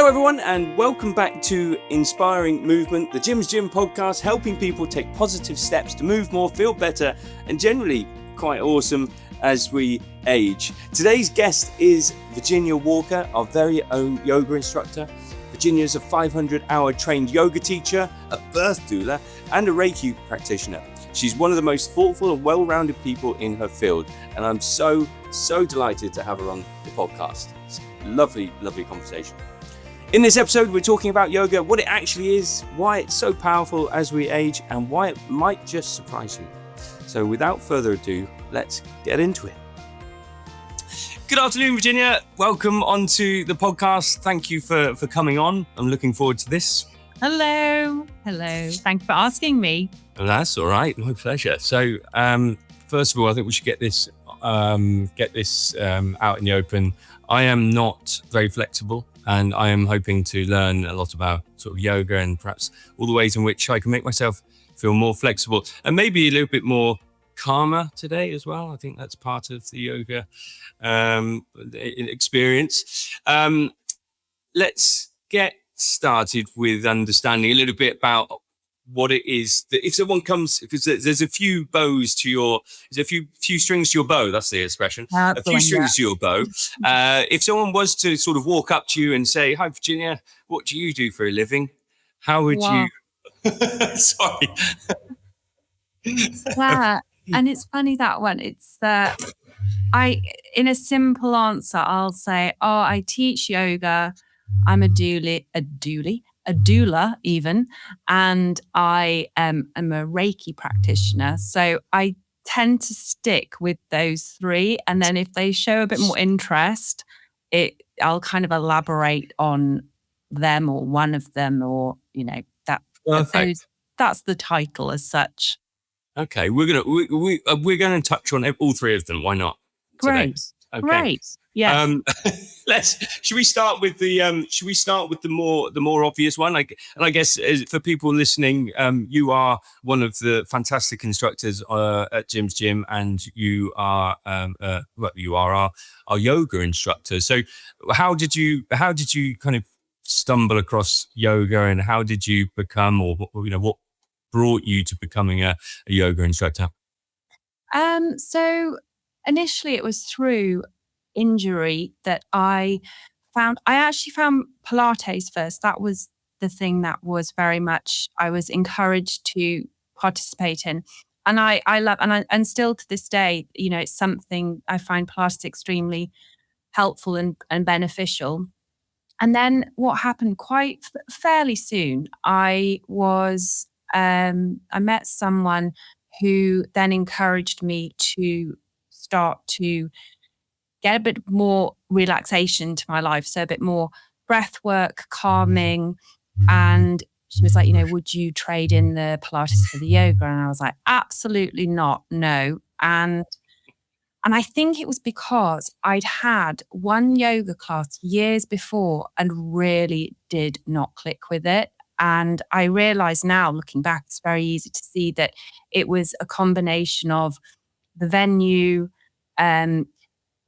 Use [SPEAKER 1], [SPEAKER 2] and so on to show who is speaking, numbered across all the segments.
[SPEAKER 1] everyone, and welcome back to Inspiring Movement, the Jim's Gym podcast, helping people take positive steps to move more, feel better, and generally quite awesome as we age. Today's guest is Virginia Walker, our very own yoga instructor. Virginia is a 500-hour trained yoga teacher, a birth doula, and a Reiki practitioner. She's one of the most thoughtful and well-rounded people in her field, and I'm so delighted to have her on the podcast. It's a lovely conversation. In this episode, we're talking about yoga, what it actually is, why it's so powerful as we age, and why it might just surprise you. So without further ado, let's get into it. Good afternoon, Virginia. Welcome onto the podcast. Thank you for coming on. I'm looking forward to this.
[SPEAKER 2] Hello. Thanks for asking me.
[SPEAKER 1] That's all right. My pleasure. So, first of all, I think we should get this out in the open. I am not very flexible, and I am hoping to learn a lot about sort of yoga and perhaps all the ways in which I can make myself feel more flexible and maybe a little bit more calmer today as well. I think that's part of the yoga experience. Let's get started with understanding a little bit about what it is that if someone comes, because there's a few bows to your, there's a few strings to your bow, that's the expression, a few strings to your bow. If someone was to sort of walk up to you and say, "Hi, Virginia, what do you do for a living?" How would you, sorry.
[SPEAKER 2] Yeah, and it's funny that one. It's in a simple answer, I'll say, I teach yoga. I'm a doula even, and I am a Reiki practitioner. So I tend to stick with those three, and then if they show a bit more interest, I'll kind of elaborate on them or one of them, or that's the title as such.
[SPEAKER 1] Okay, we're gonna touch on all three of them. Why not?
[SPEAKER 2] Great.
[SPEAKER 1] Today? Okay.
[SPEAKER 2] Great. Yes.
[SPEAKER 1] Should we start with the more obvious one? I guess for people listening, you are one of the fantastic instructors at Jim's Gym, and you are our yoga instructor. So how did you kind of stumble across yoga, and how did you become, or what brought you to becoming a yoga instructor?
[SPEAKER 2] So initially it was through injury that I actually found Pilates first. That was the thing that was very much, I was encouraged to participate in. And I love, and still to this day, it's something I find Pilates extremely helpful and beneficial. And then what happened quite fairly soon, I met someone who then encouraged me to start to get a bit more relaxation to my life. So a bit more breath work, calming. And she was like, would you trade in the Pilates for the yoga? And I was like, absolutely not, no. And I think it was because I'd had one yoga class years before and really did not click with it. And I realize now, looking back, it's very easy to see that it was a combination of the venue,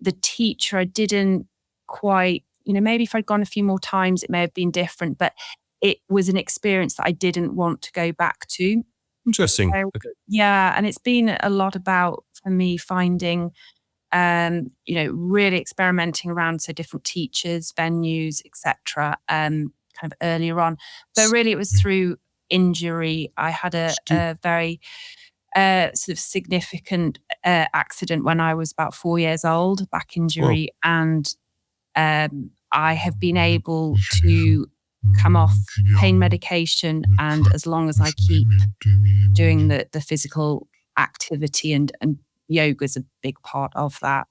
[SPEAKER 2] the teacher. I didn't quite, maybe if I'd gone a few more times, it may have been different, but it was an experience that I didn't want to go back to.
[SPEAKER 1] Interesting.
[SPEAKER 2] So,
[SPEAKER 1] okay.
[SPEAKER 2] Yeah. And it's been a lot about, for me, finding, really experimenting around, so different teachers, venues, etc. Kind of earlier on, but really it was through injury. I had a very sort of significant accident when I was about 4 years old, back injury. Whoa. And I have been able to come off pain medication, and as long as I keep doing the physical activity, and yoga is a big part of that.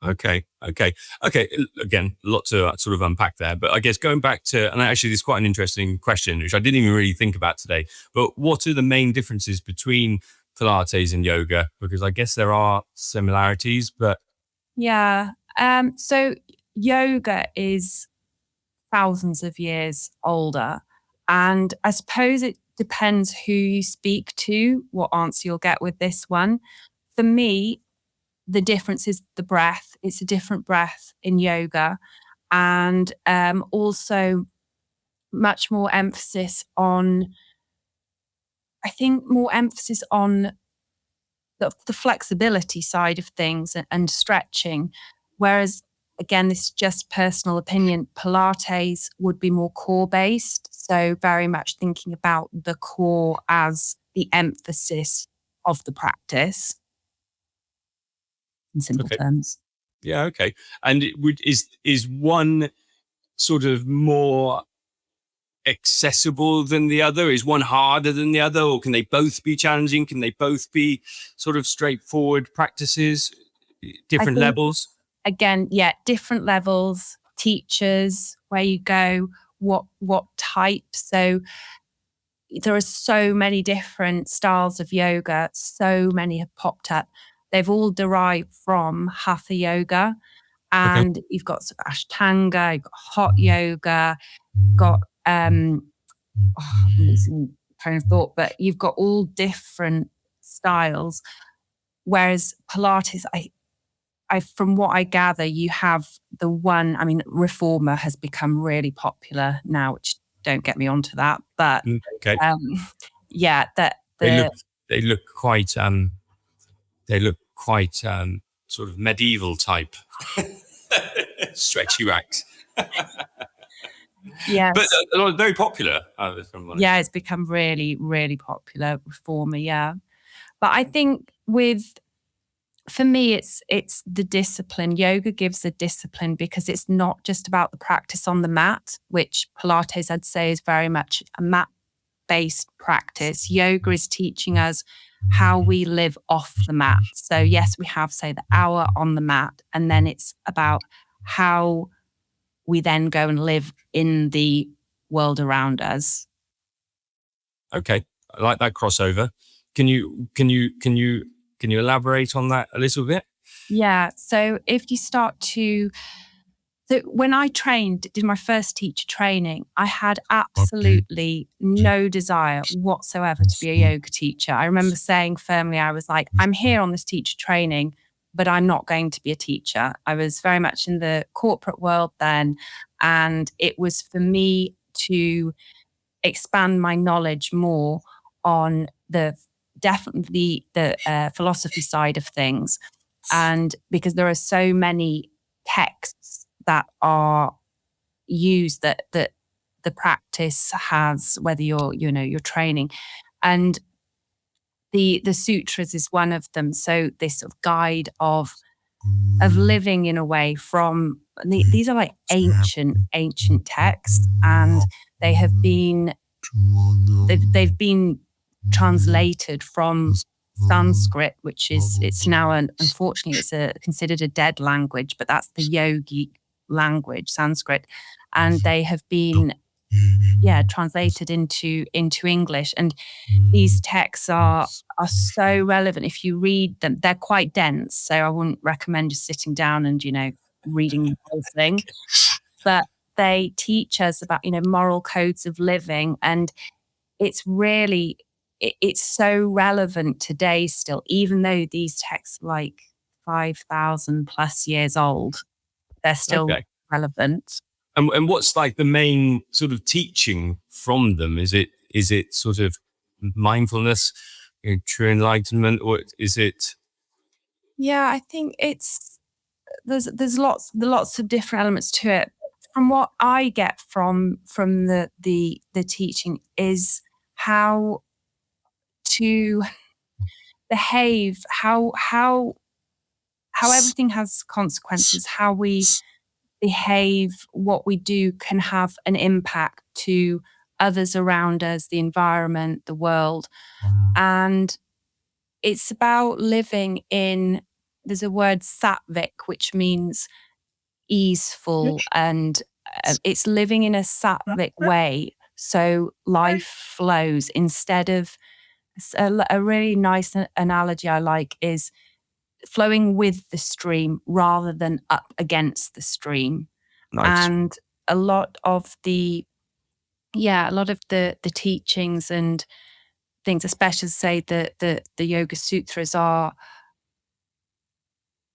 [SPEAKER 1] Okay. Again, a lot to sort of unpack there, but I guess going back to, and actually this is quite an interesting question, which I didn't even really think about today, but what are the main differences between Pilates and yoga? Because I guess there are similarities, but...
[SPEAKER 2] Yeah. So yoga is thousands of years older, and I suppose it depends who you speak to, what answer you'll get with this one. For me, the difference is the breath. It's a different breath in yoga. and also much more emphasis on, I think, more emphasis on the flexibility side of things and stretching. Whereas, again, this is just personal opinion, Pilates would be more core based. So very much thinking about the core as the emphasis of the practice, in simple terms.
[SPEAKER 1] Yeah, okay. And is one sort of more accessible than the other? Is one harder than the other, or can they both be challenging? Can they both be sort of straightforward practices, different levels?
[SPEAKER 2] Again, yeah, different levels, teachers, where you go, what type. So there are so many different styles of yoga, so many have popped up. They've all derived from hatha yoga, and you've got sort of ashtanga, you've got hot yoga, got I'm losing train of thought, but you've got all different styles. Whereas Pilates, I from what I gather, you have the one. I mean, Reformer has become really popular now, which don't get me onto that. But yeah, that
[SPEAKER 1] they look quite sort of medieval type stretchy racks.
[SPEAKER 2] Yes.
[SPEAKER 1] But very popular.
[SPEAKER 2] Yeah, it's become really, really popular, Reformer, yeah. But I think for me, it's the discipline. Yoga gives a discipline because it's not just about the practice on the mat, which Pilates, I'd say, is very much a mat-based practice. Yoga is teaching us how we live off the mat. So yes, we have, say, the hour on the mat, and then it's about how we then go and live in the world around us.
[SPEAKER 1] Okay, I like that crossover. Can you elaborate on that a little bit?
[SPEAKER 2] Yeah. So if you start to, so when I did my first teacher training, I had absolutely no desire whatsoever to be a yoga teacher. I remember saying firmly, I was like, I'm here on this teacher training, but I'm not going to be a teacher. I was very much in the corporate world then. And it was for me to expand my knowledge more on definitely the philosophy side of things. And because there are so many texts that are used that the practice has, whether you're training, and the sutras is one of them. So this sort of guide of living in a way from these are like ancient texts, and they've been translated from Sanskrit, which it's now unfortunately it's considered a dead language, but that's the yogi language, Sanskrit, and they have been translated into English. And these texts are so relevant. If you read them, they're quite dense, so I wouldn't recommend just sitting down and reading the whole thing. But they teach us about moral codes of living, and it's really it's so relevant today still, even though these texts are like 5,000 plus years old. They're still relevant.
[SPEAKER 1] And what's like the main sort of teaching from them? Is it sort of mindfulness, true enlightenment, or is it?
[SPEAKER 2] Yeah, I think there's lots of different elements to it. From what I get from the teaching is how to behave, how everything has consequences, how we behave, what we do can have an impact to others around us, the environment, the world. And it's about living in, there's a word sattvic, which means easeful, and it's living in a sattvic way. So life flows instead of, a really nice analogy I like is flowing with the stream rather than up against the stream.
[SPEAKER 1] Nice.
[SPEAKER 2] And a lot of the teachings and things, especially say the Yoga Sutras, are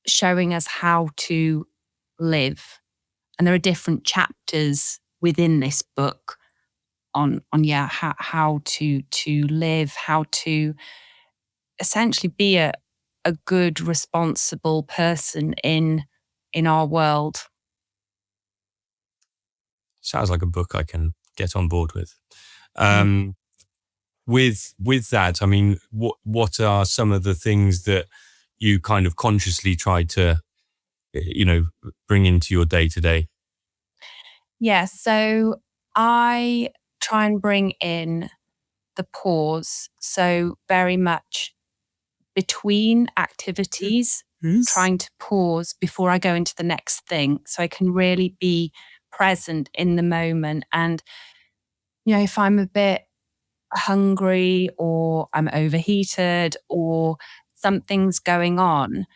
[SPEAKER 2] showing us how to live. And there are different chapters within this book on how to live, how to essentially be a good, responsible person in our world.
[SPEAKER 3] Sounds like a book I can get on board with. With that, I mean, what are some of the things that you kind of consciously try to, bring into your day to day?
[SPEAKER 2] Yeah, so I try and bring in the pause. So very much between activities, trying to pause before I go into the next thing, so I can really be present in the moment. And, if I'm a bit hungry or I'm overheated or something's going on,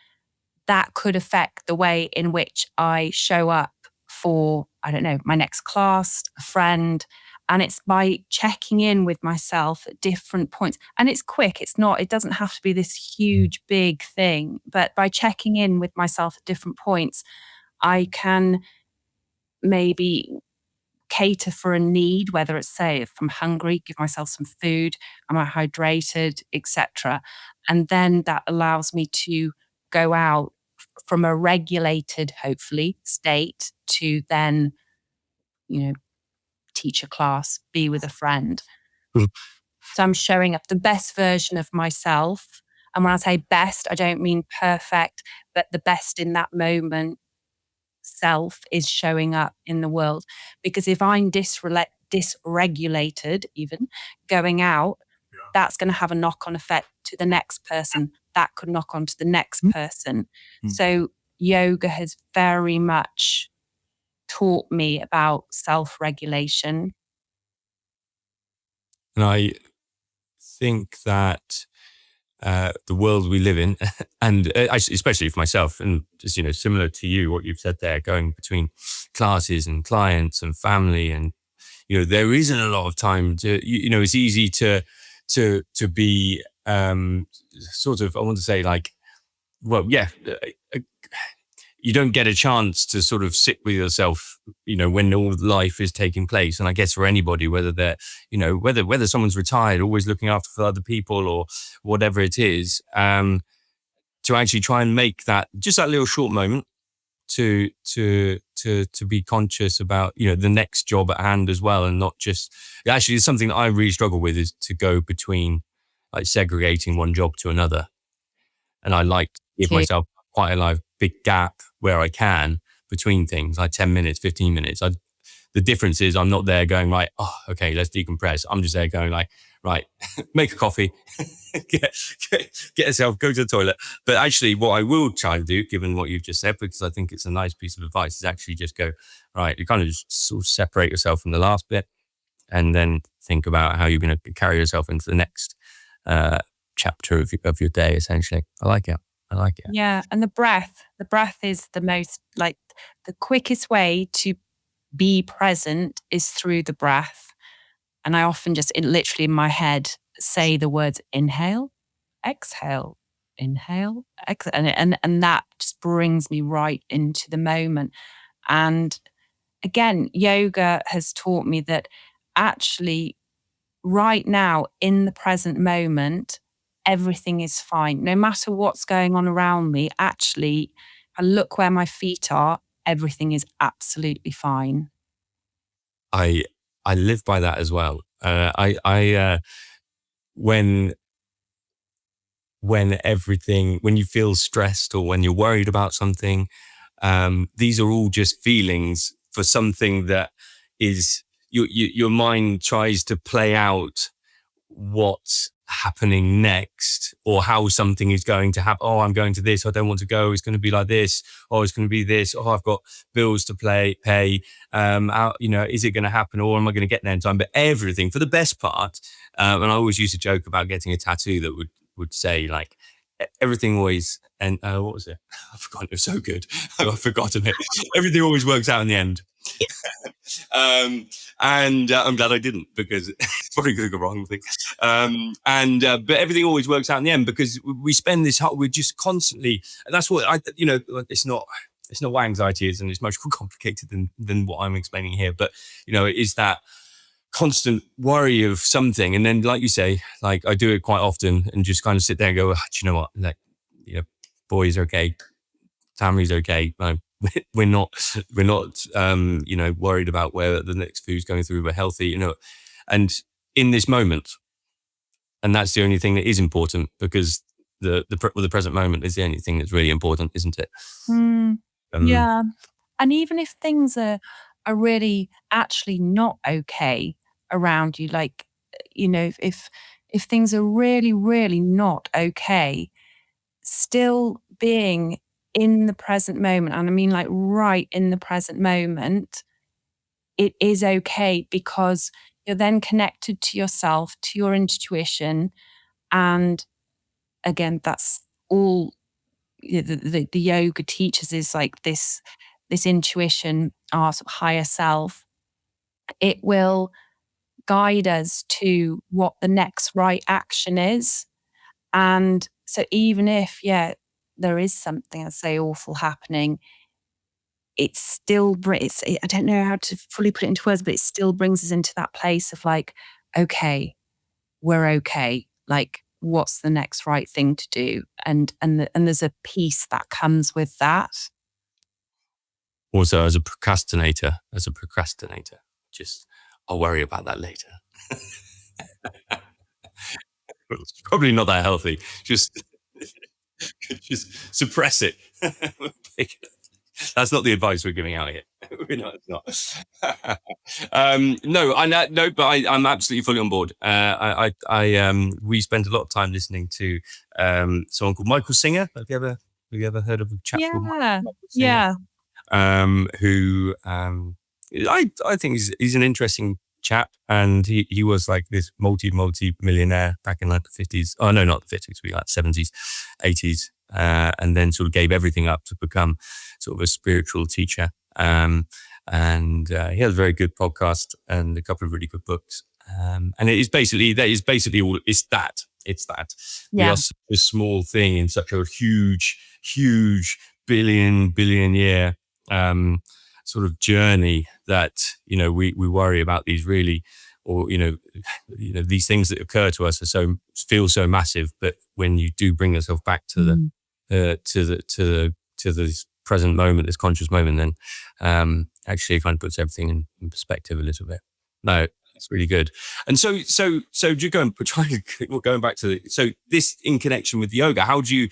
[SPEAKER 2] that could affect the way in which I show up for, I don't know, my next class, a friend. And it's by checking in with myself at different points. And it's quick. It doesn't have to be this huge, big thing. But by checking in with myself at different points, I can maybe cater for a need, whether it's, say, if I'm hungry, give myself some food, am I hydrated, etc. And then that allows me to go out from a regulated, hopefully, state to then, teach a class, be with a friend. So I'm showing up the best version of myself. And when I say best, I don't mean perfect, but the best in that moment self is showing up in the world. Because if I'm dysregulated, even going out, that's going to have a knock-on effect to the next person. That could knock on to the next person. So yoga has very much taught me about self-regulation.
[SPEAKER 3] And I think that the world we live in, and especially for myself, and just, similar to you, what you've said there, going between classes and clients and family, and, there isn't a lot of time to, it's easy to be sort of, I want to say like, well, yeah, you don't get a chance to sort of sit with yourself, when all life is taking place. And I guess for anybody, whether they're, whether someone's retired, always looking after for other people or whatever it is, to actually try and make that just that little short moment to be conscious about, the next job at hand as well. And not just, actually it's something that I really struggle with, is to go between, like, segregating one job to another. And I like to give myself quite a big gap where I can between things, like 10 minutes, 15 minutes. The difference is I'm not there going, right, oh, okay, let's decompress. I'm just there going like, right, make a coffee, get yourself, go to the toilet. But actually what I will try to do, given what you've just said, because I think it's a nice piece of advice, is actually just go, right, you kind of just sort of separate yourself from the last bit and then think about how you're going to carry yourself into the next chapter of your day, essentially. I like it.
[SPEAKER 2] Yeah. And the breath is the most, like, the quickest way to be present is through the breath. And I often just literally in my head say the words inhale, exhale, inhale, exhale. And that just brings me right into the moment. And again, yoga has taught me that actually right now in the present moment, everything is fine. No matter what's going on around me, actually, I look where my feet are, everything is absolutely fine.
[SPEAKER 3] I live by that as well. When you feel stressed or when you're worried about something, these are all just feelings for something that is your mind tries to play out what's happening next or how something is going to happen. Oh, I'm going to this. I don't want to go. It's going to be like this. Oh, it's going to be this. Oh, I've got bills to pay. Is it going to happen, or am I going to get there in time? But everything, for the best part, and I always used to joke about getting a tattoo that would say like, everything always, and what was it? I've forgotten. It was so good. I've forgotten it. Everything always works out in the end. And I'm glad I didn't, because it's probably going to go wrong thing. But everything always works out in the end, because we spend we're just constantly, and that's what it's it's not what anxiety is, and it's much more complicated than what I'm explaining here. But it is that constant worry of something, and then, like you say, like I do it quite often, and just kind of sit there and go, do you know what? Like, boy's okay, Tammy's okay. No, we're not worried about where the next food's going through. We're healthy, and in this moment, and that's the only thing that is important, because the present moment is the only thing that's really important, isn't it?
[SPEAKER 2] Yeah. And even if things are really actually not okay around you, like, if things are really, really not okay, still being in the present moment, and I mean like right in the present moment, it is okay, because you're then connected to yourself, to your intuition. And again, that's all the yoga teaches, is like this intuition, our sort of higher self. It will guide us to what the next right action is. And so even if, there is something, I'd say, awful happening, it still brings, I don't know how to fully put it into words, but it still brings us into that place of like, okay, we're okay. Like, what's the next right thing to do? And there's a peace that comes with that.
[SPEAKER 3] Also, as a procrastinator, just, I'll worry about that later. It's probably not that healthy. Just suppress it. That's not the advice we're giving out here. It's not. But I'm absolutely fully on board. We spent a lot of time listening to someone called Michael Singer. Have you ever heard of a chap called Michael Singer? Who I think he's an interesting chap, and he was like this multi-millionaire back in like the 50s. Oh no, not the 50s, we like 70s, 80s, and then sort of gave everything up to become sort of a spiritual teacher. And he has a very good podcast and a couple of really good books. And it is basically all. It's that. We are such a small thing in such a huge billion year sort of journey that we worry about these really, or these things that occur to us feel so massive. But when you do bring yourself back to the present moment, this conscious moment, then actually it kind of puts everything in perspective a little bit. No, it's really good. And so you're going back to this in connection with yoga. How do you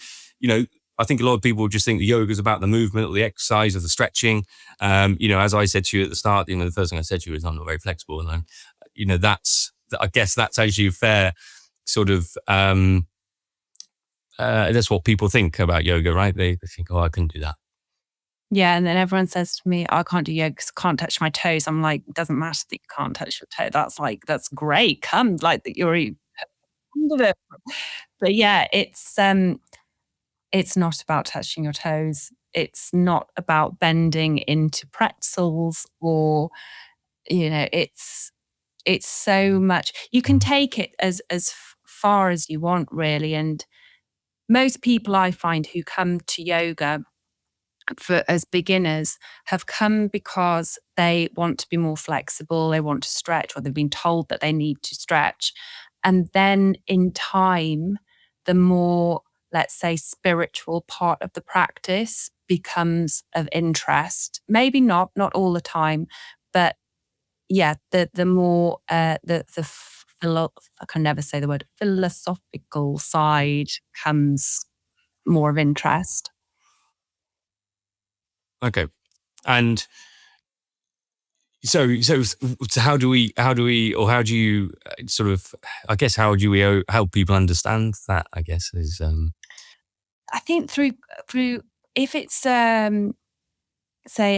[SPEAKER 3] I think a lot of people just think the yoga is about the movement or the exercise or the stretching. As I said to you at the start, the first thing I said to you is I'm not very flexible. And I guess that's actually a fair sort of, that's what people think about yoga, right? They think, oh, I couldn't do that.
[SPEAKER 2] Yeah, and then everyone says to me, I can't do yoga because I can't touch my toes. I'm like, it doesn't matter that you can't touch your toe. That's great. Come, like that you're under it. But yeah, it's not about touching your toes. It's not about bending into pretzels, or it's so much. You can take it as far as you want, really. And most people I find who come to yoga as beginners have come because they want to be more flexible, they want to stretch, or they've been told that they need to stretch. And then in time, the more, let's say, spiritual part of the practice becomes of interest. Maybe not all the time, but yeah, the more I can never say the word, philosophical side comes more of interest.
[SPEAKER 3] Okay. And so how do you sort of, I guess, how do we help people understand that, I guess, is
[SPEAKER 2] I think through if it's say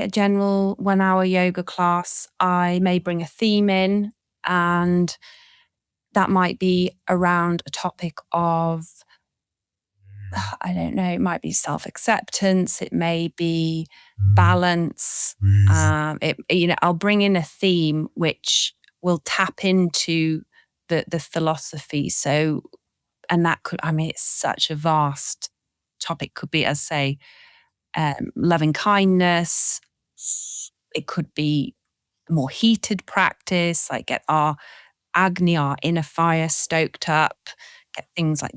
[SPEAKER 2] a general 1 hour yoga class, I may bring a theme in, and that might be around a topic of, I don't know, it might be self-acceptance, it may be balance. I'll bring in a theme which will tap into the philosophy. So, and that could, it's such a vast topic. Could be, as say, loving kindness. It could be more heated practice, like get our Agni, our inner fire, stoked up, get things like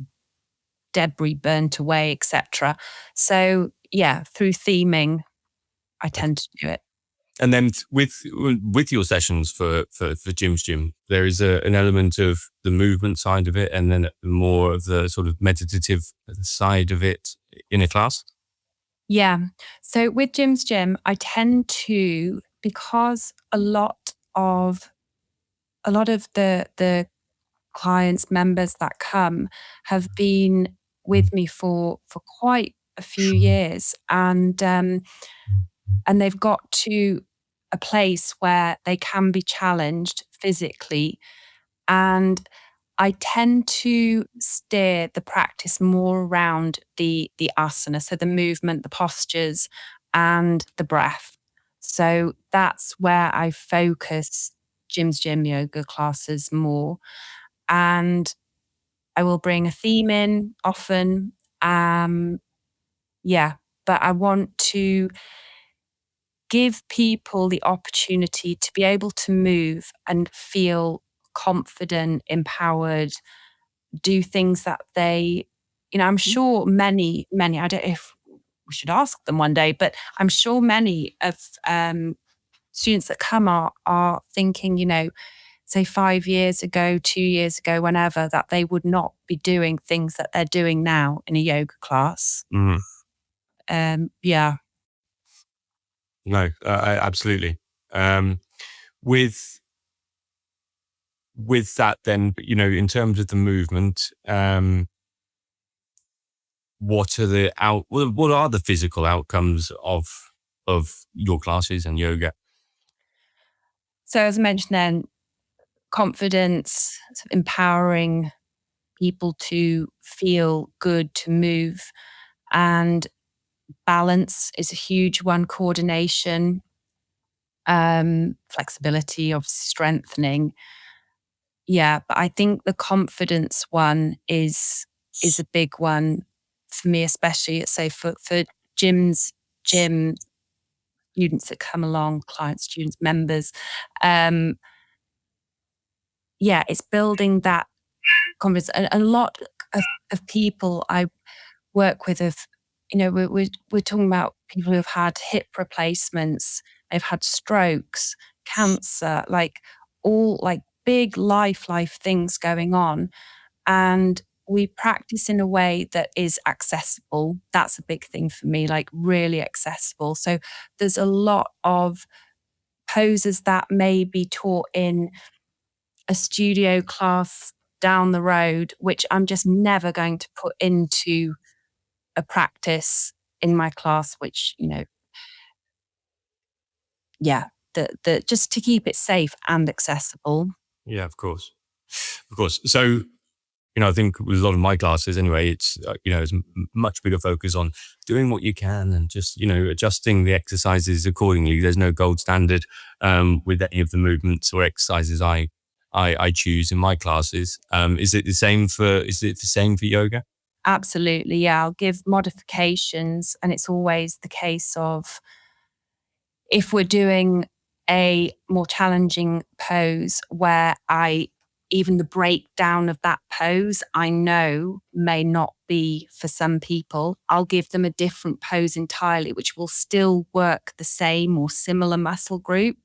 [SPEAKER 2] debris burnt away, etc. So yeah, through theming, I tend to do it.
[SPEAKER 3] And then with your sessions for Jim's Gym, there is an element of the movement side of it, and then more of the sort of meditative side of it in a class.
[SPEAKER 2] Yeah. So with Jim's Gym, I tend to, because a lot of the clients, members that come have been with me for quite a few years, and they've got to a place where they can be challenged physically, and I tend to steer the practice more around the asana, so the movement, the postures, and the breath. So that's where I focus Jim's Gym yoga classes more. And I will bring a theme in often. Yeah, but I want to give people the opportunity to be able to move and feel confident, empowered, do things that they, I'm sure many, I don't know if we should ask them one day, but I'm sure many of students that come are thinking, say 5 years ago, 2 years ago, whenever, that they would not be doing things that they're doing now in a yoga class. Yeah.
[SPEAKER 3] No, absolutely. With that, then, in terms of the movement, what are the physical outcomes of your classes and yoga?
[SPEAKER 2] So as I mentioned then, confidence, empowering people to feel good, to move, and balance is a huge one. Coordination, flexibility, obviously strengthening. Yeah, but I think the confidence one is a big one for me, especially say for Jim's Gym students that come along, clients, students, members. Yeah, it's building that confidence. And a lot of people I work with have, we're talking about people who have had hip replacements, they've had strokes, cancer, like all like big life things going on. And we practice in a way that is accessible. That's a big thing for me, like really accessible. So there's a lot of poses that may be taught in a studio class down the road, which I'm just never going to put into a practice in my class, which, yeah, the just to keep it safe and accessible.
[SPEAKER 3] Yeah, of course. So, I think with a lot of my classes anyway, it's, it's much bigger focus on doing what you can and just, adjusting the exercises accordingly. There's no gold standard with any of the movements or exercises I choose in my classes. Is it the same for yoga?
[SPEAKER 2] Absolutely. Yeah. I'll give modifications, and it's always the case of, if we're doing a more challenging pose where even the breakdown of that pose, I know may not be for some people, I'll give them a different pose entirely, which will still work the same or similar muscle group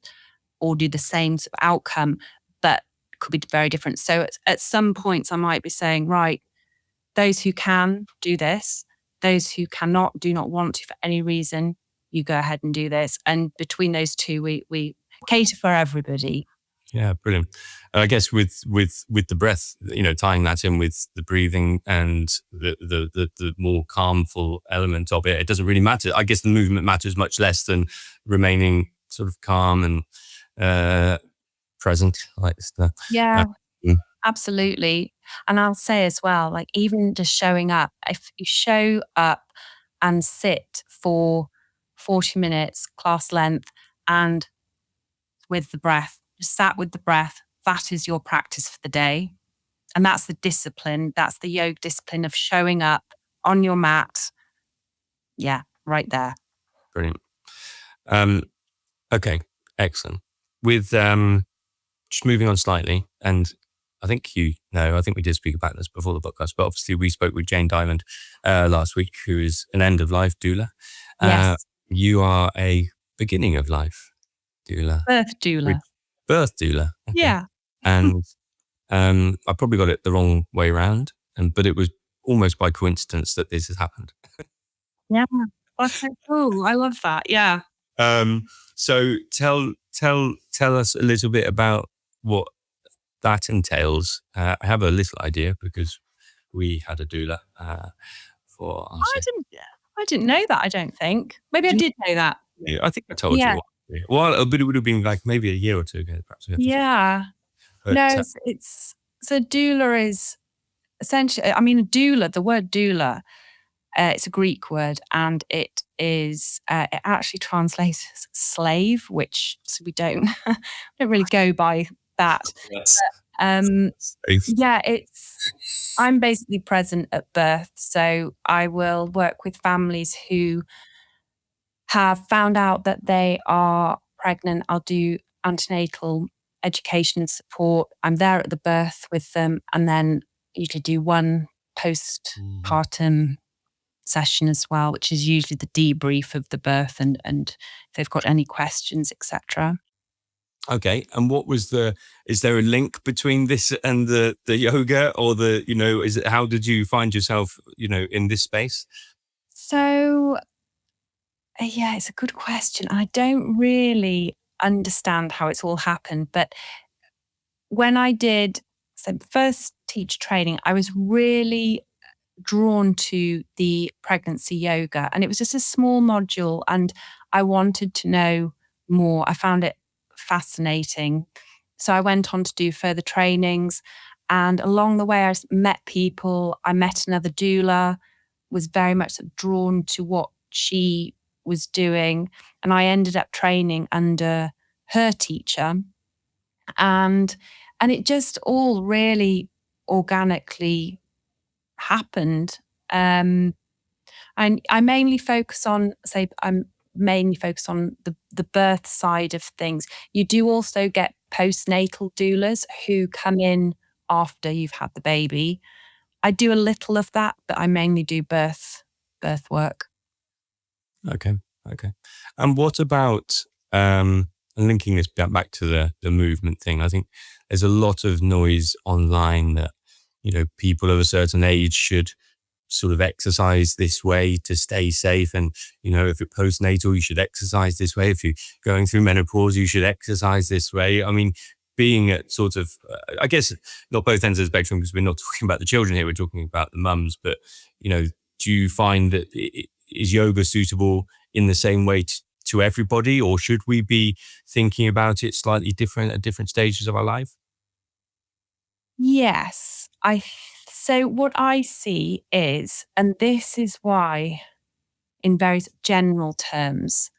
[SPEAKER 2] or do the same sort of outcome, but could be very different. So at some points I might be saying, right, those who can do this, those who cannot, do not want to for any reason, you go ahead and do this. And between those two, we cater for everybody.
[SPEAKER 3] Yeah, brilliant. I guess with the breath, tying that in with the breathing and the more calmful element of it, it doesn't really matter. I guess the movement matters much less than remaining sort of calm and present.
[SPEAKER 2] Yeah, absolutely. And I'll say as well, like even just showing up, if you show up and sit for 40 minutes, class length, and with the breath, just sat with the breath, that is your practice for the day. And that's the discipline. That's the yoga discipline of showing up on your mat. Yeah, right there.
[SPEAKER 3] Brilliant. Okay, excellent. With just moving on slightly, and I think I think we did speak about this before the podcast, but obviously we spoke with Jane Diamond last week, who is an end of life doula.
[SPEAKER 2] Yes.
[SPEAKER 3] You are a beginning of life doula.
[SPEAKER 2] Birth doula.
[SPEAKER 3] Birth doula. Okay.
[SPEAKER 2] Yeah.
[SPEAKER 3] And I probably got it the wrong way around, but it was almost by coincidence that this has happened.
[SPEAKER 2] Yeah. That's so cool. I love that. Yeah.
[SPEAKER 3] So tell us a little bit about what that entails. I have a little idea because we had a doula for our
[SPEAKER 2] I didn't know that, I don't think. Maybe I did know that.
[SPEAKER 3] I think I told
[SPEAKER 2] Yeah.
[SPEAKER 3] you. Well, but it would have been like maybe a year or two ago, perhaps.
[SPEAKER 2] Yeah.
[SPEAKER 3] But,
[SPEAKER 2] No, so doula is essentially, I mean, doula, the word doula, it's a Greek word, and it is, it actually translates as slave, which so we don't really go by that.
[SPEAKER 1] Yes.
[SPEAKER 2] Yeah, I'm basically present at birth. So I will work with families who have found out that they are pregnant. I'll do antenatal education and support. I'm there at the birth with them, and then usually do one postpartum session as well, which is usually the debrief of the birth and if they've got any questions, etc.
[SPEAKER 3] Okay, and is there a link between this and the yoga, or how did you find yourself, in this space?
[SPEAKER 2] So, yeah, it's a good question. I don't really understand how it's all happened, but when I did first teacher training, I was really drawn to the pregnancy yoga, and it was just a small module, and I wanted to know more. I found it fascinating. So I went on to do further trainings, and along the way I met people. I met another doula, was very much drawn to what she was doing, and I ended up training under her teacher, and it just all really organically happened. And I mainly focus on, I'm mainly focused on the birth side of things. You do also get postnatal doulas who come in after you've had the baby. I do a little of that, but I mainly do birth work.
[SPEAKER 3] Okay. And what about linking this back to the movement thing? I think there's a lot of noise online that people of a certain age should sort of exercise this way to stay safe, and if you're postnatal, you should exercise this way. If you're going through menopause, you should exercise this way. I mean, being at sort of, I guess not both ends of the spectrum, because we're not talking about the children here, we're talking about the mums. But do you find that is yoga suitable in the same way to everybody, or should we be thinking about it slightly different at different stages of our life?
[SPEAKER 2] Yes, so what I see is, and this is why, in very general terms,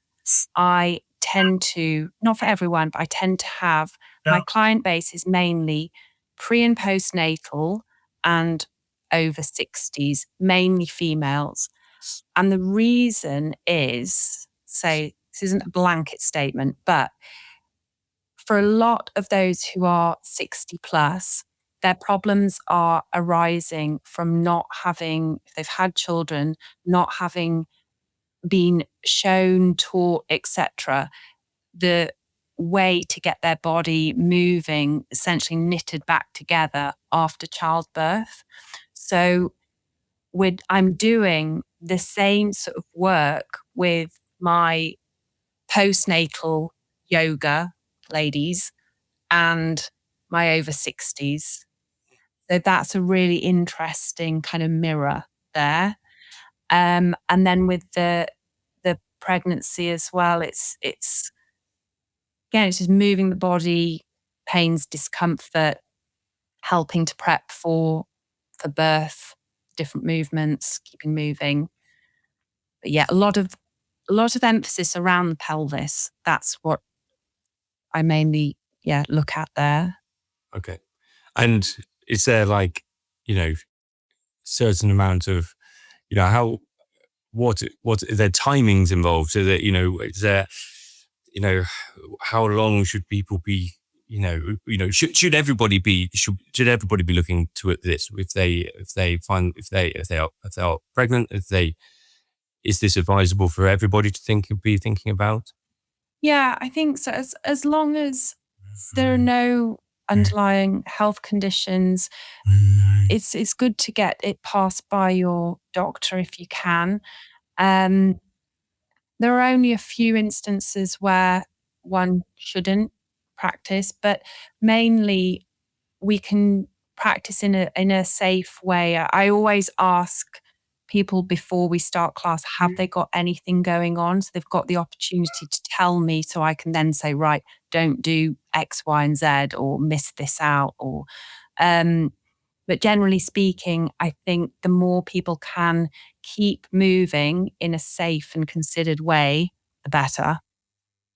[SPEAKER 2] I tend to, not for everyone, but I tend to have, my client base is mainly pre and postnatal and over 60s, mainly females. And the reason is, so this isn't a blanket statement, but for a lot of those who are 60 plus, their problems are arising from not having, if they've had children, not having been shown, taught, etc., the way to get their body moving, essentially knitted back together after childbirth. So I'm doing the same sort of work with my postnatal yoga ladies and my over 60s. So that's a really interesting kind of mirror there. And then with the pregnancy as well, it's again, it's just moving the body, pains, discomfort, helping to prep for birth, different movements, keeping moving. But yeah, a lot of emphasis around the pelvis. That's what I mainly look at there.
[SPEAKER 3] Okay. And is there certain amount of, how what are there timings involved? So that, is there, how long should people be, should everybody be looking to at this if they are pregnant, is this advisable for everybody to be thinking about?
[SPEAKER 2] Yeah, I think so. As long as there are no underlying health conditions, it's good to get it passed by your doctor if you can. There are only a few instances where one shouldn't practice, but mainly we can practice in a safe way. I always ask people before we start class, have they got anything going on? So they've got the opportunity to tell me, so I can then say, right, don't do X, Y, and Z, or miss this out. But generally speaking, I think the more people can keep moving in a safe and considered way, the better.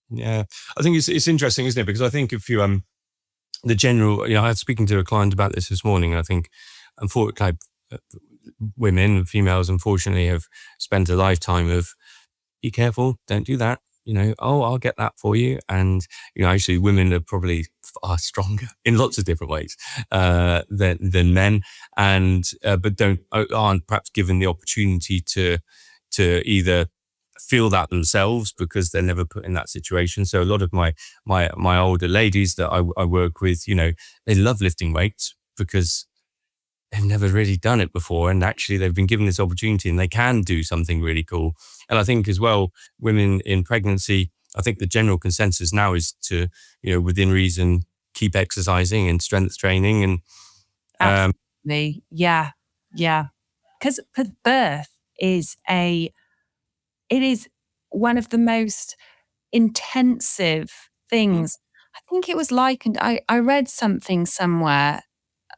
[SPEAKER 3] Yeah, I think it's interesting, isn't it? Because I think if you the general, I was speaking to a client about this morning. I think, unfortunately, women, females, unfortunately, have spent a lifetime of be careful, don't do that. I'll get that for you. And actually, women are probably far stronger in lots of different ways than men, and but aren't perhaps given the opportunity to either feel that themselves because they're never put in that situation. So a lot of my older ladies that I work with, they love lifting weights because they've never really done it before, and actually they've been given this opportunity and they can do something really cool. And I think as well, women in pregnancy, I think the general consensus now is to, within reason, keep exercising and strength training. And
[SPEAKER 2] absolutely, yeah, because birth is one of the most intensive things. I think it was likened, I read something somewhere,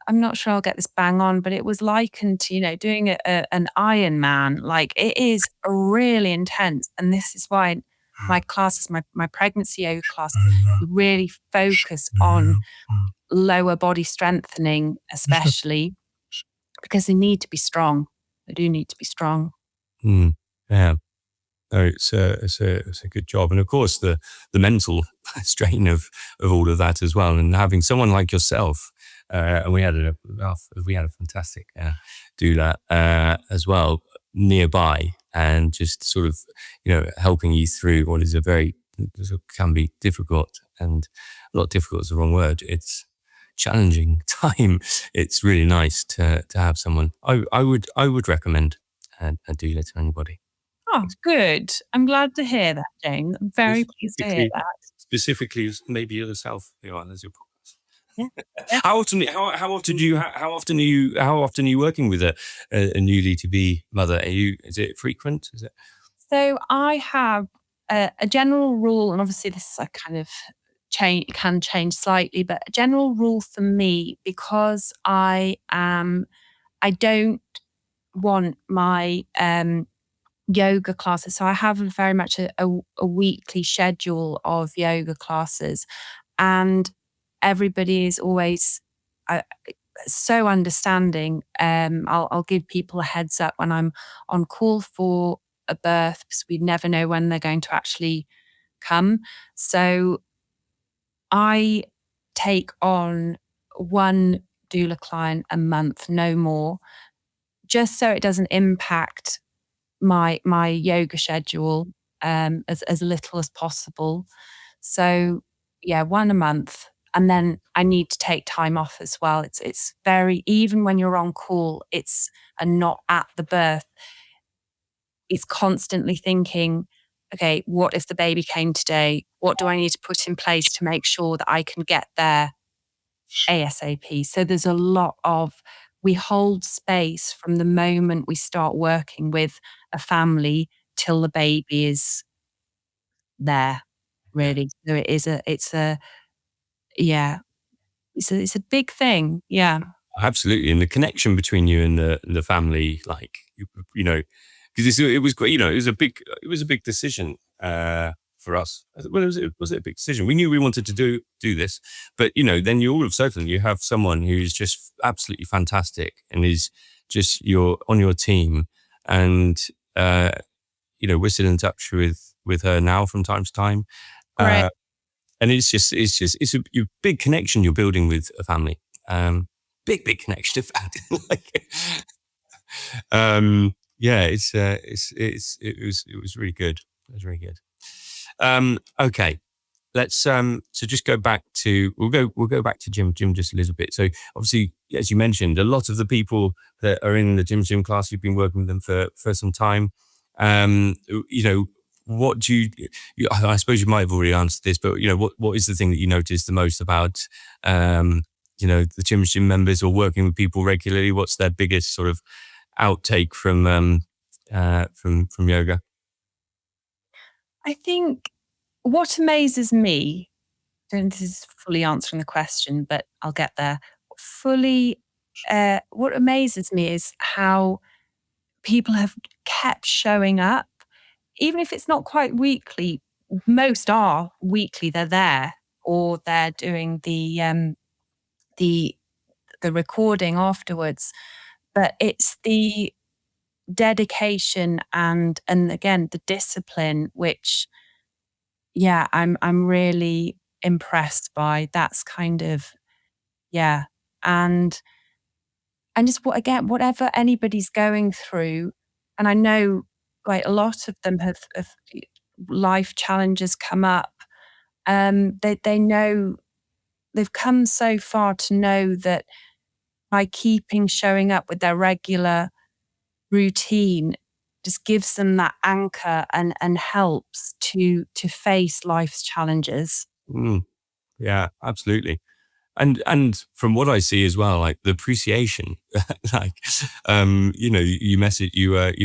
[SPEAKER 2] I'm not sure I'll get this bang on, but it was likened to, doing an Ironman. Like, it is really intense. And this is why my classes, my pregnancy yoga class, really focus on lower body strengthening, especially because they need to be strong. They do need to be strong.
[SPEAKER 3] Yeah. No, it's a good job, and of course the mental strain of all of that as well, and having someone like yourself, and we had a fantastic doula as well nearby, and just sort of helping you through what is can be difficult, and not difficult is the wrong word. It's challenging time. It's really nice to have someone. I would recommend a doula to anybody.
[SPEAKER 2] Oh, good. I'm glad to hear that, James. I'm very pleased to hear that.
[SPEAKER 3] Specifically, maybe yourself, as your podcast.
[SPEAKER 2] Yeah.
[SPEAKER 3] How often are you working with a newly to be mother? Is it frequent? Is it?
[SPEAKER 2] So I have a general rule, and obviously this is a kind of can change slightly, but a general rule for me, because I don't want my yoga classes. So I have very much a weekly schedule of yoga classes, and everybody is always so understanding. I'll give people a heads up when I'm on call for a birth, because we never know when they're going to actually come. So I take on one doula client a month, no more, just so it doesn't impact my yoga schedule as little as possible. So yeah, one a month. And then I need to take time off as well. It's very, even when you're on call, and not at the birth, it's constantly thinking, okay, what if the baby came today? What do I need to put in place to make sure that I can get there ASAP? So there's a lot of, we hold space from the moment we start working with a family till the baby is there, really. So it's a big thing. Yeah.
[SPEAKER 3] Absolutely. And the connection between you and the family, because it was great, it was a big decision for us. Well, was it a big decision? We knew we wanted to do this, but then you all of a sudden you have someone who's just absolutely fantastic and is just on your team, and we're still in touch with her now from time to time.
[SPEAKER 2] Great.
[SPEAKER 3] And it's a big connection you're building with a family. Big connection, in fact. It was really good. It was really good. Okay. Let's so just go back to we'll go back to Jim just a little bit. So obviously, as you mentioned, a lot of the people that are in the gym class, you've been working with them for some time. What do you I suppose you might have already answered this, but what is the thing that you notice the most about the gym members or working with people regularly? What's their biggest sort of outtake from yoga?
[SPEAKER 2] I think what amazes me, and this is fully answering the question, but I'll get there. What amazes me is how people have kept showing up, even if it's not quite weekly. Most are weekly. They're there, or they're doing the recording afterwards. But it's the dedication and again the discipline, which I'm really impressed by. That's kind of and just whatever anybody's going through, and I know like a lot of them have life challenges come up. They know they've come so far to know that by showing up with their regular routine just gives them that anchor and helps to face life's challenges.
[SPEAKER 3] Yeah, absolutely. And from what I see as well, like the appreciation, you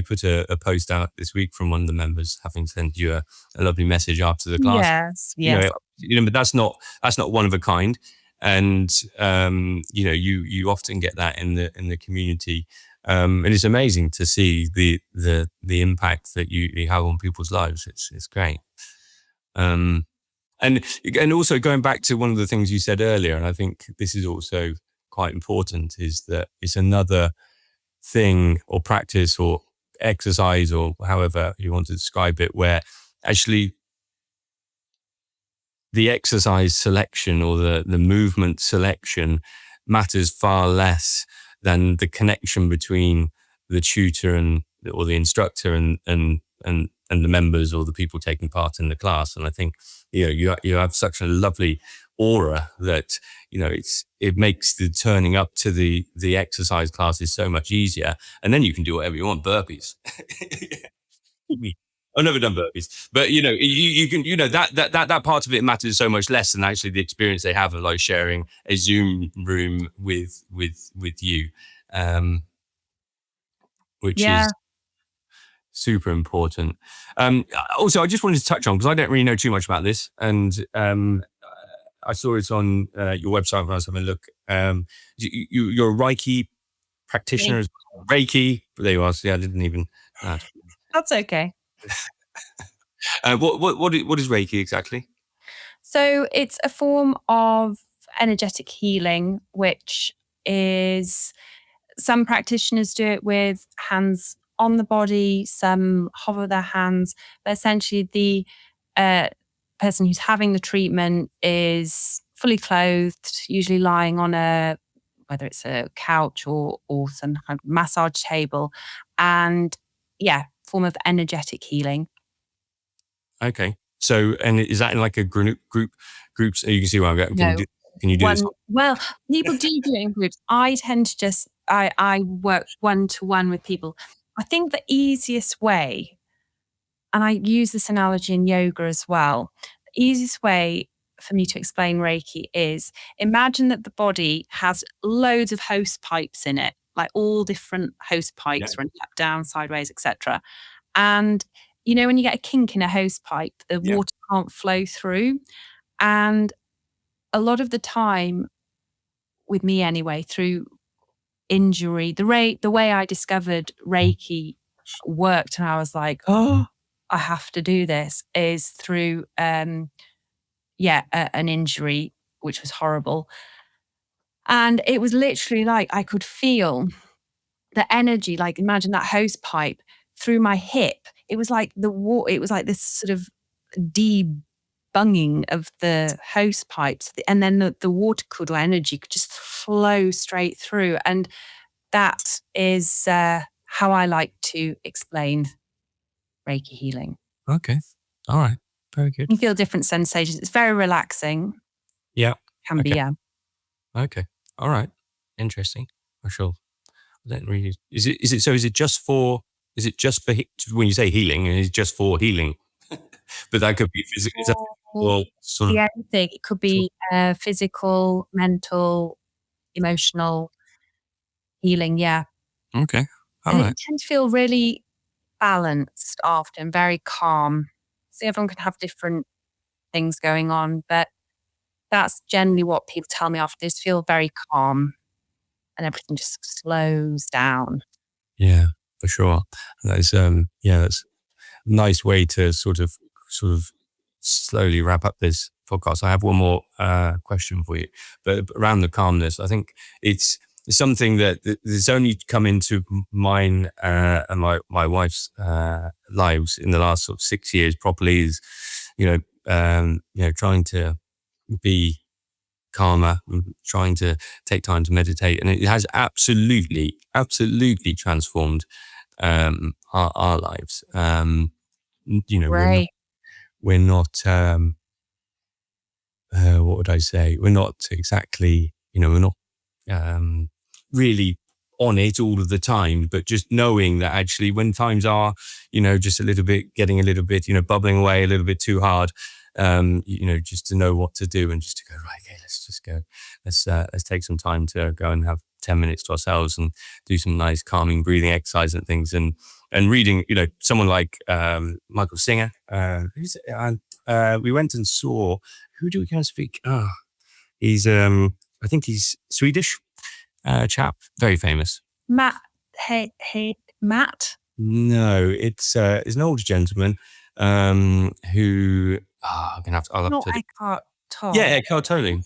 [SPEAKER 3] put a post out this week from one of the members having sent you a lovely message after the class.
[SPEAKER 2] Yes.
[SPEAKER 3] But that's not one of a kind. And, you often get that in the community. And it's amazing to see the impact that you have on people's lives. It's great. And also going back to one of the things you said earlier, and I think this is also quite important, is that it's another thing or practice or exercise or however you want to describe it, where actually the exercise selection or the movement selection matters far less than the connection between the tutor or the instructor and the members or the people taking part in the class. And I think you have such a lovely aura that it makes the turning up to the exercise classes so much easier, and then you can do whatever you want. Burpees. I've never done burpees, but you can that part of it matters so much less than actually the experience they have of like sharing a Zoom room with you, which is super important. Also, I just wanted to touch on, because I don't really know too much about this, and I saw it on your website when I was having a look. You're a Reiki practitioner. Reiki. There you are. See, I didn't even.
[SPEAKER 2] That's okay.
[SPEAKER 3] What is Reiki exactly?
[SPEAKER 2] So it's a form of energetic healing, which is some practitioners do it with hands on the body, some hover their hands, but essentially the person who's having the treatment is fully clothed, usually lying on whether it's a couch or some kind of massage table, and form of energetic healing.
[SPEAKER 3] Okay. So, and is that in like a group? So you can see where I'm going.
[SPEAKER 2] No.
[SPEAKER 3] Can you do this?
[SPEAKER 2] Well, people do it in groups. I tend to just, I work one-to-one with people. I think the easiest way, and I use this analogy in yoga as well, the easiest way for me to explain Reiki is imagine that the body has loads of hose pipes in it, like all different hose pipes run up, down, sideways, etc. And when you get a kink in a hose pipe, the water can't flow through. And a lot of the time, with me anyway, through injury, the way I discovered Reiki worked, and I was like, oh, I have to do this, is through an injury, which was horrible. And it was literally like I could feel the energy, like imagine that hose pipe through my hip. It was like it was like this sort of debunging of the hose pipes, and then the water cooler energy could just flow straight through. And that is how I like to explain Reiki healing.
[SPEAKER 3] Okay. All right. Very good.
[SPEAKER 2] You feel different sensations. It's very relaxing.
[SPEAKER 3] Yeah.
[SPEAKER 2] Can be, yeah.
[SPEAKER 3] Okay. All right. Interesting. For sure. I don't really. Is it just for when you say healing, is it just for healing? But that could be physical. Is that sort of?
[SPEAKER 2] Yeah, anything. It could be physical, mental, emotional healing. Yeah.
[SPEAKER 3] Okay. All
[SPEAKER 2] and
[SPEAKER 3] right.
[SPEAKER 2] it tend to feel really balanced after and very calm. So everyone can have different things going on, but that's generally what people tell me after this. Feel very calm and everything just slows down.
[SPEAKER 3] Yeah, for sure. That's that's a nice way to sort of slowly wrap up this podcast. I have one more question for you, but around the calmness, I think it's something that has only come into mine and my wife's lives in the last sort of 6 years properly. Is trying to be calmer, trying to take time to meditate, and it has absolutely transformed our lives.
[SPEAKER 2] Right.
[SPEAKER 3] We're not what would I say? We're not exactly, we're not really on it all of the time, but just knowing that actually when times are, just a little bit, getting a little bit, bubbling away a little bit too hard, just to know what to do and just to go, right, okay, let's just go. Let's take some time to go and have 10 minutes to ourselves and do some nice calming breathing exercise and things. And reading, someone like Michael Singer, we went and saw, who do we go and speak? He's, I think he's Swedish chap, very famous.
[SPEAKER 2] Matt?
[SPEAKER 3] No, it's an older gentleman who, I'm gonna have to.
[SPEAKER 2] Not Eckhart Tolle.
[SPEAKER 3] Yeah, Eckhart Tolle.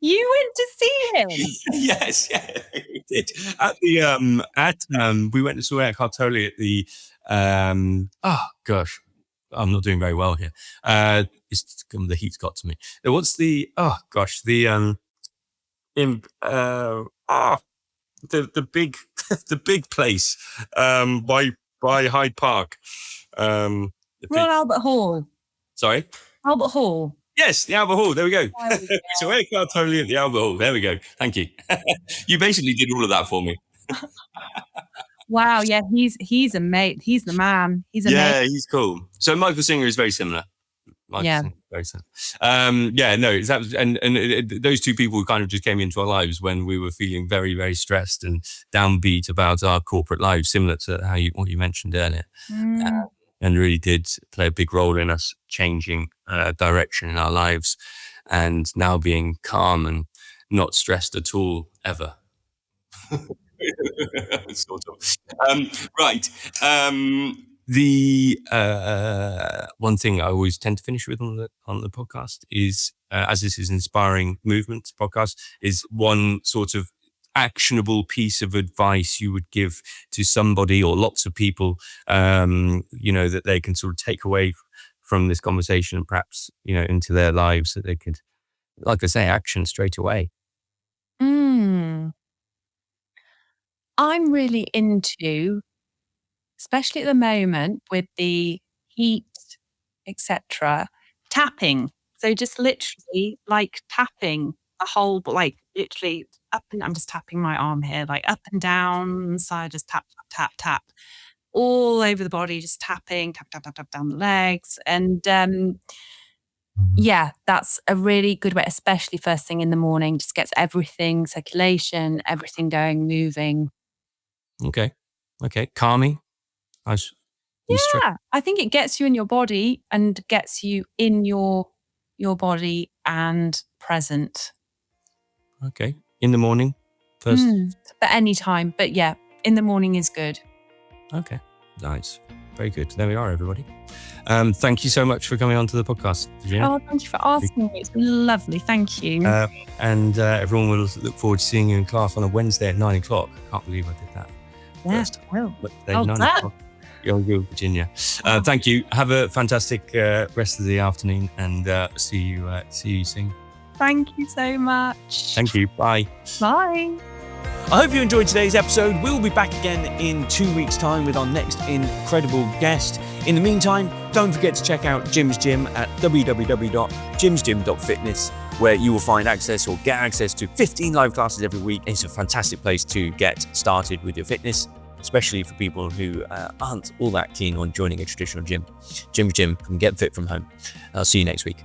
[SPEAKER 2] You went to see him?
[SPEAKER 3] Yes, yeah, we did. At the we went to see Eckhart Tolle at the gosh, I'm not doing very well here. It's the heat's got to me. What's the the big the big place by Hyde Park.
[SPEAKER 2] Royal Albert Hall.
[SPEAKER 3] Sorry?
[SPEAKER 2] Albert Hall.
[SPEAKER 3] Yes, the Albert Hall. There we go. So Eckhart Tolle at the Albert Hall. There we go. Thank you. You basically did all of that for me.
[SPEAKER 2] Wow. Yeah, he's a mate. He's the man. He's amazing.
[SPEAKER 3] Yeah, he's cool. So Michael Singer is very similar. Very similar. And those two people kind of just came into our lives when we were feeling very, very stressed and downbeat about our corporate lives, similar to what you mentioned earlier. And really did play a big role in us changing direction in our lives and now being calm and not stressed at all, ever. Sort of. Right. The one thing I always tend to finish with on the podcast is, as this is an inspiring movement podcast, is one sort of actionable piece of advice you would give to somebody or lots of people, that they can sort of take away from this conversation and perhaps, into their lives, that they could, like I say, action straight away.
[SPEAKER 2] I'm really into, especially at the moment with the heat, etc., tapping. So just literally like tapping a whole, like literally up and I'm just tapping my arm here, like up and down, side, just tap, tap, tap, all over the body, just tapping, tap, tap, tap, tap down the legs. And yeah, that's a really good way, especially first thing in the morning, just gets everything, circulation, everything going, moving.
[SPEAKER 3] Okay. Calming.
[SPEAKER 2] Yeah, I think it gets you in your body and gets you in your body and present.
[SPEAKER 3] Okay. In the morning first?
[SPEAKER 2] But any time. But yeah, in the morning is good. Okay.
[SPEAKER 3] Nice. Very good. There we are, everybody. Thank you so much for coming on to the podcast, Virginia.
[SPEAKER 2] Oh, thank you for asking me. It's been lovely. Thank you.
[SPEAKER 3] And everyone will look forward to seeing you in class on a Wednesday at 9:00. Can't believe I did that.
[SPEAKER 2] Yeah, well,
[SPEAKER 3] Wednesday, 9:00. Virginia. Thank you. Have a fantastic rest of the afternoon, and see you soon.
[SPEAKER 2] Thank you so much.
[SPEAKER 3] Thank you. Bye.
[SPEAKER 2] Bye.
[SPEAKER 1] I hope you enjoyed today's episode. We'll be back again in 2 weeks' time with our next incredible guest. In the meantime, don't forget to check out Jim's Gym at www.jimsgym.fitness, where you will find access or get access to 15 live classes every week. It's a fantastic place to get started with your fitness, especially for people who aren't all that keen on joining a traditional gym. Jim's Gym, from Get Fit From Home. I'll see you next week.